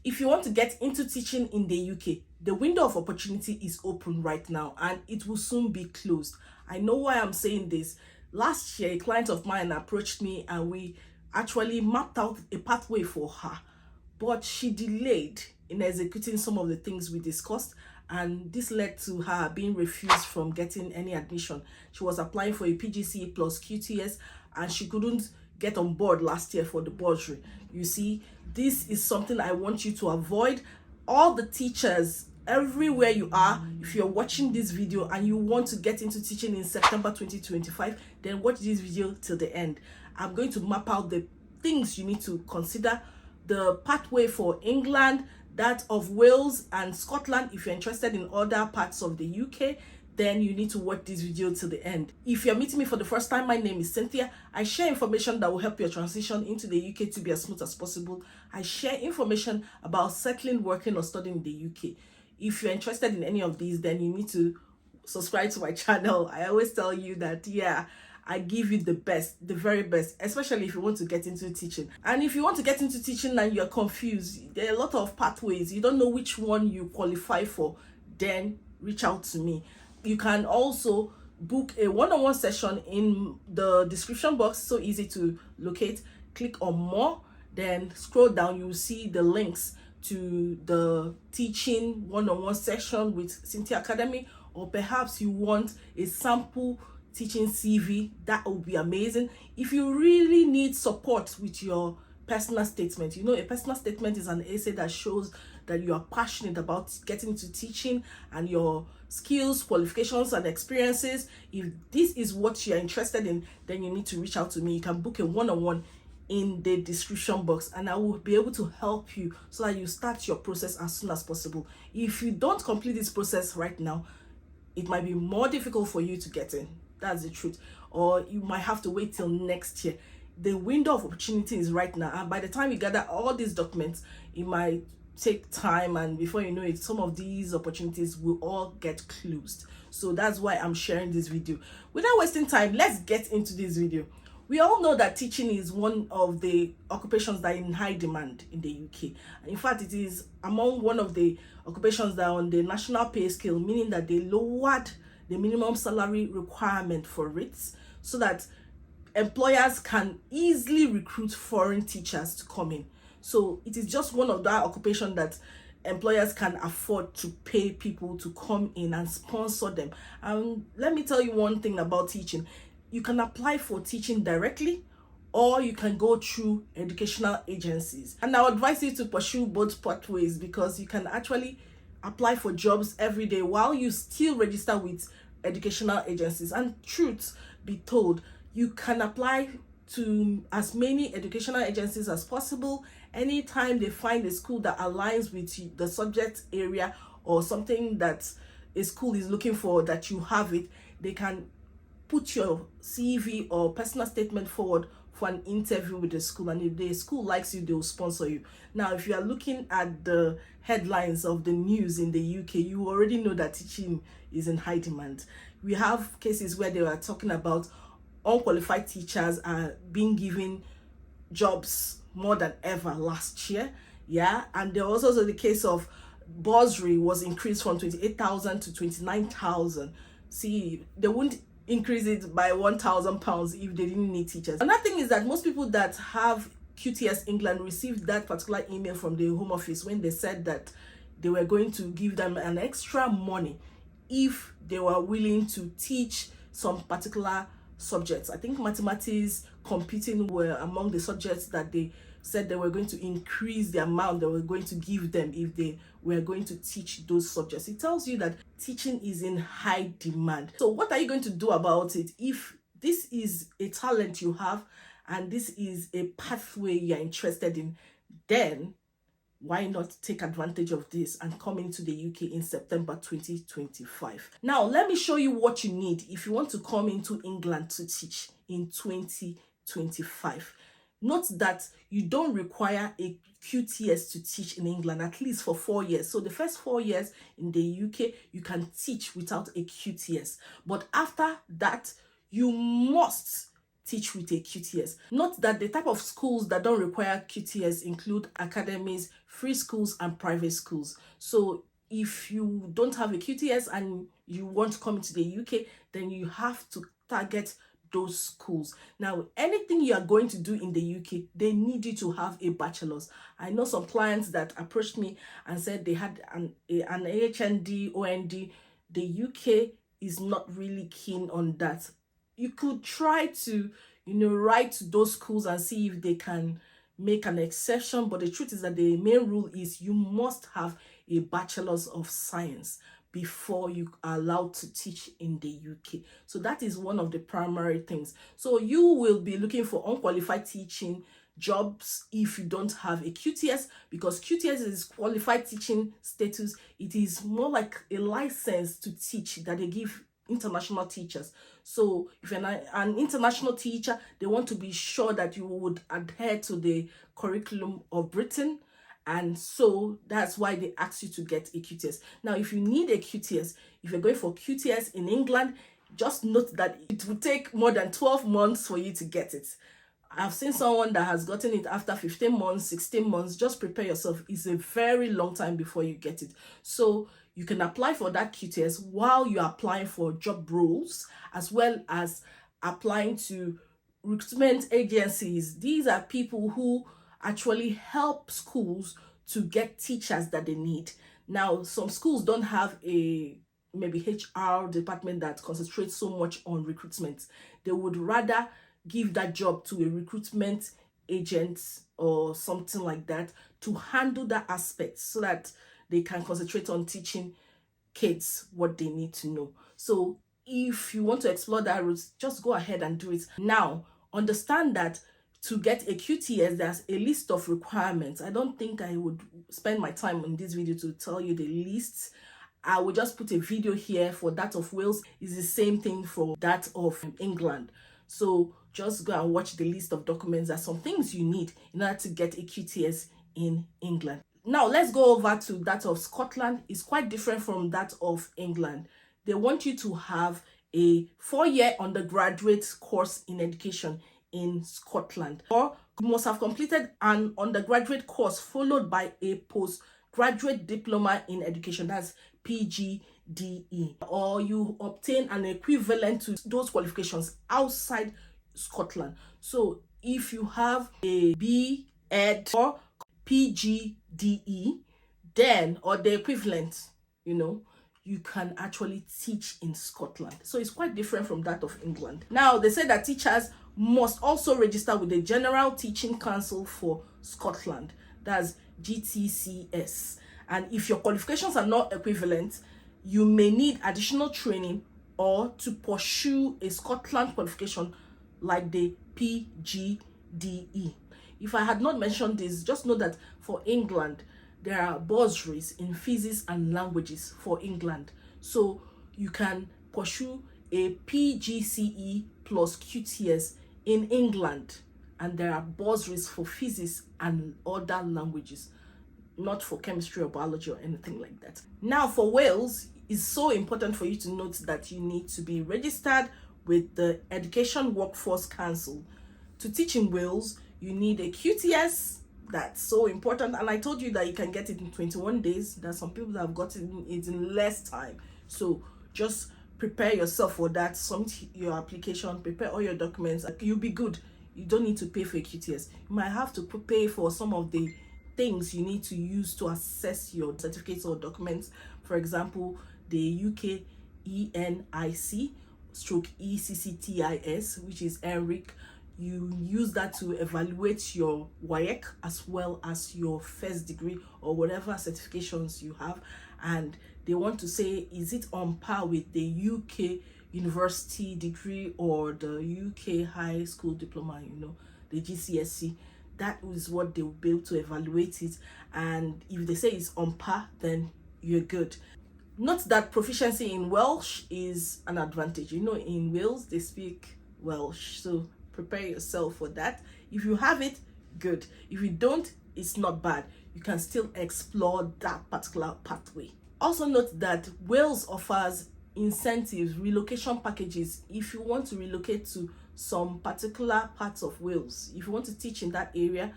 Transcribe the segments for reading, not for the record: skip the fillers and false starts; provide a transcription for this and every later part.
If you want to get into teaching in the UK, the window of opportunity is open right now and it will soon be closed. I know why I'm saying this. Last year, a client of mine approached me and we actually mapped out a pathway for her, but she delayed in executing some of the things we discussed, and this led to her being refused from getting any admission. She was applying for a PGCE plus QTS and she couldn't get on board last year for the bursary. You see, this is something I want you to avoid. All the teachers everywhere you are, if you're watching this video and you want to get into teaching in September 2025, then watch this video till the end. I'm going to map out the things you need to consider, the pathway for England, that of Wales and Scotland. If you're interested in other parts of the UK, then you need to watch this video till the end. If you're meeting me for the first time, my name is Cynthia. I share information that will help your transition into the UK to be as smooth as possible. I share information about settling, working, or studying in the UK. If you're interested in any of these, then you need to subscribe to my channel. I always tell you that, yeah, I give you the best, the very best, especially if you want to get into teaching. And if you want to get into teaching and you're confused, there are a lot of pathways, you don't know which one you qualify for, then reach out to me. You can also book a one-on-one session in the description box, so easy to locate. Click on more, then scroll down, you will see the links to the teaching one-on-one session with Cynthia Academy, or perhaps you want a sample teaching CV. That would be amazing. If you really need support with your personal statement, you know, a personal statement is an essay that shows that you are passionate about getting into teaching and your skills, qualifications, and experiences. If this is what you're interested in, then you need to reach out to me. You can book a one-on-one in the description box and I will be able to help you so that you start your process as soon as possible. If you don't complete this process right now, it might be more difficult for you to get in. That's the truth. Or you might have to wait till next year. The window of opportunity is right now, and by the time you gather all these documents, it might take time, and before you know it, some of these opportunities will all get closed. So that's why I'm sharing this video. Without wasting time, let's get into this video. We all know that teaching is one of the occupations that are in high demand in the UK. In fact, it is among one of the occupations that are on the national pay scale, meaning that they lowered the minimum salary requirement for it so that employers can easily recruit foreign teachers to come in. So it is just one of that occupation that employers can afford to pay people to come in and sponsor them. And let me tell you one thing about teaching. You can apply for teaching directly, or you can go through educational agencies. And I advise you to pursue both pathways because you can actually apply for jobs every day while you still register with educational agencies. And truth be told, you can apply to as many educational agencies as possible anytime they find a school that aligns with the subject area or something that a school is looking for, that you have it. They can put your CV or personal statement forward for an interview with the school, and if the school likes you, they will sponsor you. Now, if you are looking at the headlines of the news in the UK, you already know that teaching is in high demand. We have cases where they are talking about unqualified teachers are being given jobs more than ever last year. Yeah, and there was also the case of bursary was increased from 28,000 to 29,000. See, they wouldn't increase it by £1,000 if they didn't need teachers. Another thing is that most people that have QTS England received that particular email from the Home Office when they said that they were going to give them an extra money if they were willing to teach some particular subjects. I think mathematics, computing were among the subjects that they said they were going to increase the amount they were going to give them if they were going to teach those subjects. It tells you that teaching is in high demand. So what are you going to do about it? If this is a talent you have and this is a pathway you're interested in, then why not take advantage of this and come into the UK in September 2025? Now, let me show you what you need if you want to come into England to teach in 2025. Note that you don't require a QTS to teach in England, at least for 4 years. So the first 4 years in the UK, you can teach without a QTS. But after that, you must teach with a QTS. Note that the type of schools that don't require QTS include academies, free schools, and private schools. So if you don't have a QTS and you want to come to the UK, then you have to target those schools. Now, anything you are going to do in the UK, they need you to have a bachelor's. I know some clients that approached me and said they had an HND, OND. The UK is not really keen on that. You could try to, write to those schools and see if they can make an exception, but the truth is that the main rule is you must have a bachelor's of science before you are allowed to teach in the UK. So that is one of the primary things. So you will be looking for unqualified teaching jobs if you don't have a QTS, because QTS is qualified teaching status. It is more like a license to teach that they give international teachers. So if you're an international teacher, they want to be sure that you would adhere to the curriculum of Britain, and so that's why they ask you to get a QTS. Now, if you need a QTS, if you're going for QTS in England, just note that it will take more than 12 months for you to get it. I've seen someone that has gotten it after 15 months, 16 months. Just prepare yourself. It's a very long time before you get it. So you can apply for that QTS while you're applying for job roles, as well as applying to recruitment agencies. These are people who actually help schools to get teachers that they need. Now, some schools don't have a maybe HR department that concentrates so much on recruitment. They would rather give that job to a recruitment agent or something like that to handle that aspect, so that they can concentrate on teaching kids what they need to know. So if you want to explore that route, just go ahead and do it. Now, understand that to get a QTS, there's a list of requirements. I don't think I would spend my time in this video to tell you the lists. I will just put a video here for that of Wales. It's the same thing for that of England. So just go and watch the list of documents. There's some things you need in order to get a QTS in England. Now let's go over to that of Scotland. It's quite different from that of England. They want you to have a 4-year undergraduate course in education in Scotland, or you must have completed an undergraduate course followed by a postgraduate diploma in education, that's PGDE, or you obtain an equivalent to those qualifications outside Scotland. So if you have a B.Ed or PGDE, then, or the equivalent, you can actually teach in Scotland. So it's quite different from that of England. Now, they say that teachers must also register with the General Teaching Council for Scotland, that's GTCS. And if your qualifications are not equivalent, you may need additional training or to pursue a Scotland qualification like the PGDE. If I had not mentioned this, just know that for England, there are bursaries in physics and languages for England. So you can pursue a PGCE plus QTS in England, and there are bursaries for physics and other languages, not for chemistry or biology or anything like that. Now for Wales, it's so important for you to note that you need to be registered with the Education Workforce Council. To teach in Wales, you need a QTS. That's so important, and I told you that you can get it in 21 days. There's some people that have gotten it in less time. So just prepare yourself for that. Submit your application, prepare all your documents. You'll be good. You don't need to pay for a QTS. You might have to pay for some of the things you need to use to assess your certificates or documents. For example, the UK ENIC stroke ECCTIS, which is ENRIC. You use that to evaluate your WAEC as well as your first degree or whatever certifications you have, and they want to say, is it on par with the UK university degree or the UK high school diploma, the GCSE. That is what they will be able to evaluate it, and if they say it's on par, then you're good. Note that proficiency in Welsh is an advantage. In Wales they speak Welsh, so prepare yourself for that. If you have it, good. If you don't, it's not bad. You can still explore that particular pathway. Also note that Wales offers incentives, relocation packages. If you want to relocate to some particular parts of Wales. If you want to teach in that area,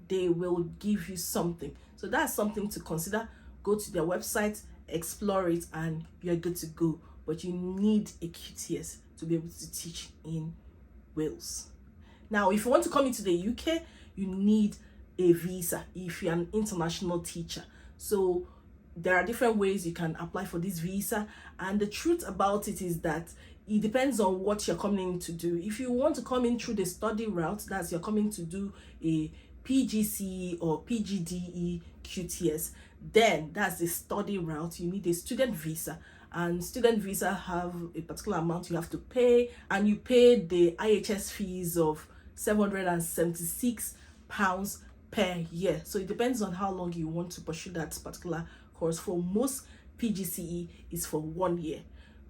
they will give you something. So that's something to consider. Go to their website, explore it, and you're good to go. But you need a QTS to be able to teach in Wales. Now, if you want to come into the UK, you need a visa if you're an international teacher. So there are different ways you can apply for this visa, and the truth about it is that it depends on what you're coming in to do. If you want to come in through the study route, that's you're coming to do a PGCE or PGDE QTS, then that's the study route. You need a student visa, and student visa have a particular amount you have to pay, and you pay the IHS fees of £776 per year. So it depends on how long you want to pursue that particular course. For most, PGCE is for 1 year,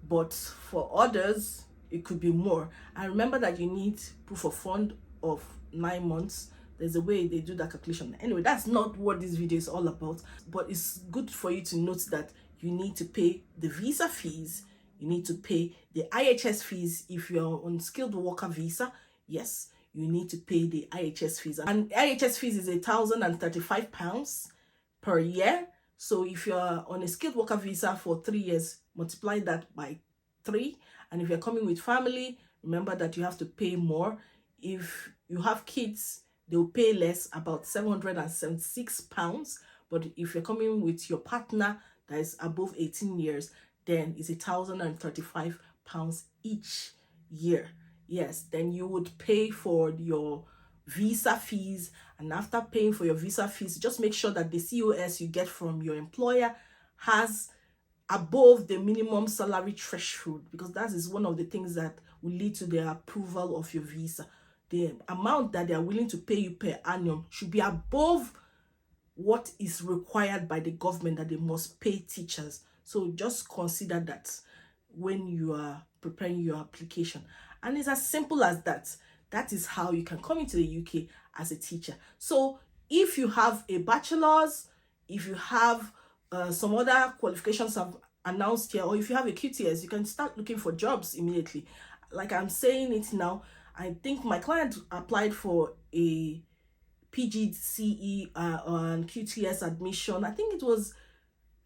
but for others it could be more. And remember that you need proof of fund of 9 months. There's a way they do that calculation. Anyway, that's not what this video is all about, but it's good for you to note that you need to pay the visa fees, you need to pay the IHS fees. If you're on skilled worker visa, yes, you need to pay the IHS fees, and IHS fees is £1,035 per year. So if you're on a skilled worker visa for 3 years, multiply that by 3. And if you're coming with family, remember that you have to pay more. If you have kids, they'll pay less, about £776. But if you're coming with your partner that is above 18 years, then it's £1,035 each year. Yes, then you would pay for your visa fees, and after paying for your visa fees, just make sure that the COS you get from your employer has above the minimum salary threshold, because that is one of the things that will lead to the approval of your visa. The amount that they are willing to pay you per annum should be above what is required by the government that they must pay teachers. So just consider that when you are preparing your application. And it's as simple as that. That is how you can come into the UK as a teacher. So if you have a bachelor's, if you have some other qualifications I've announced here, or if you have a QTS, you can start looking for jobs immediately. Like I'm saying it now, I think my client applied for a PGCE and QTS admission. I think it was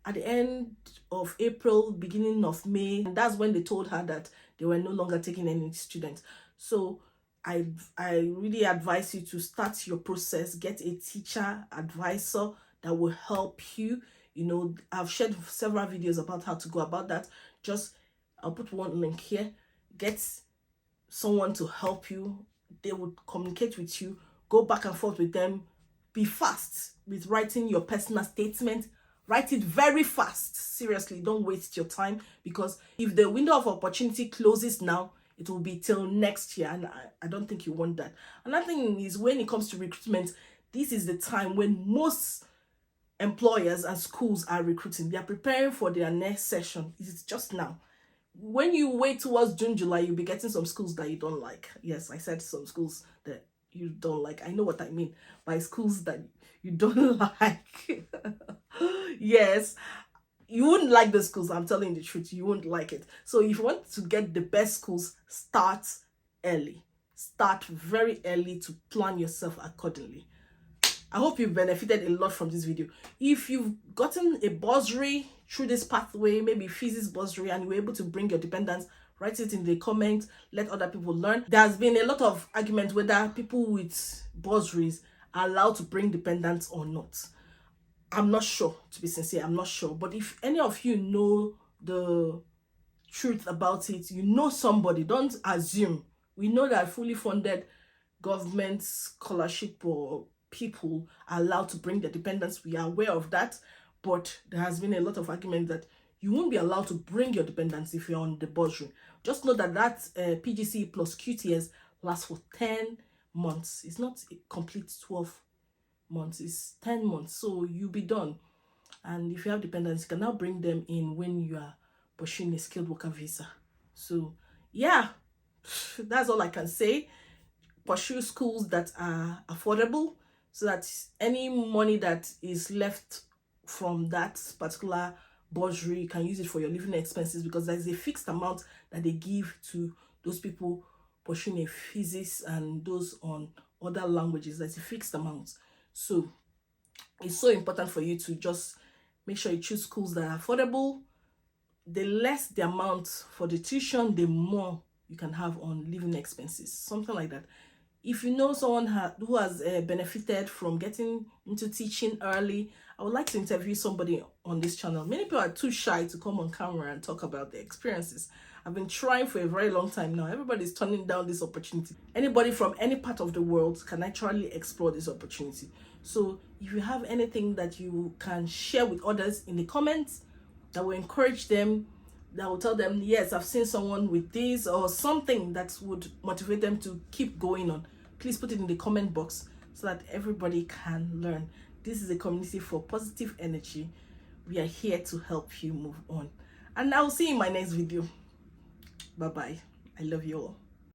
at the end of April, beginning of May, and that's when they told her that they were no longer taking any students. So I really advise you to start your process. Get a teacher advisor that will help you. You know, I've shared several videos about how to go about that. Just, I'll put one link here. Get someone to help you. They would communicate with you. Go back and forth with them. Be fast with writing your personal statement. Write it very fast. Seriously, don't waste your time, because if the window of opportunity closes now, it will be till next year, and I don't think you want that. Another thing is, when it comes to recruitment, this is the time when most employers and schools are recruiting. They are preparing for their next session. It's just now. When you wait towards June, July, you'll be getting some schools that you don't like. Yes, I said some schools that you don't like. I know what I mean by schools that you don't like. Yes, you wouldn't like the schools. I'm telling the truth, you wouldn't like it. So if you want to get the best schools, start early. Start very early to plan yourself accordingly. I hope you've benefited a lot from this video. If you've gotten a bursary through this pathway, maybe physics bursary, and you were able to bring your dependents, write it in the comments. Let other people learn. There's been a lot of arguments whether people with bursaries are allowed to bring dependents or not. I'm not sure, to be sincere, I'm not sure. But if any of you know the truth about it, you know somebody, don't assume. We know that fully funded government scholarship or people are allowed to bring their dependents. We are aware of that, but there has been a lot of argument that you won't be allowed to bring your dependents if you're on the bursary. Just know that that PGCE plus QTS lasts for 10 months. It's not a complete 12 months, it's 10 months, so you'll be done. And if you have dependents, you can now bring them in when you are pursuing a skilled worker visa. So yeah, that's all I can say. Pursue schools that are affordable, so that any money that is left from that particular bursary, you can use it for your living expenses, because there's a fixed amount that they give to those people pursuing a physics and those on other languages. That's a fixed amount. So it's so important for you to just make sure you choose schools that are affordable. The less the amount for the tuition, the more you can have on living expenses, something like that. If you know someone who has benefited from getting into teaching early, I would like to interview somebody on this channel. Many people are too shy to come on camera and talk about their experiences. I've been trying for a very long time now. Everybody's turning down this opportunity. Anybody from any part of the world can actually explore this opportunity. So if you have anything that you can share with others in the comments that will encourage them, that will tell them, yes, I've seen someone with this, or something that would motivate them to keep going on, please put it in the comment box so that everybody can learn. This is a community for positive energy. We are here to help you move on. And I'll see you in my next video. Bye bye. I love you all.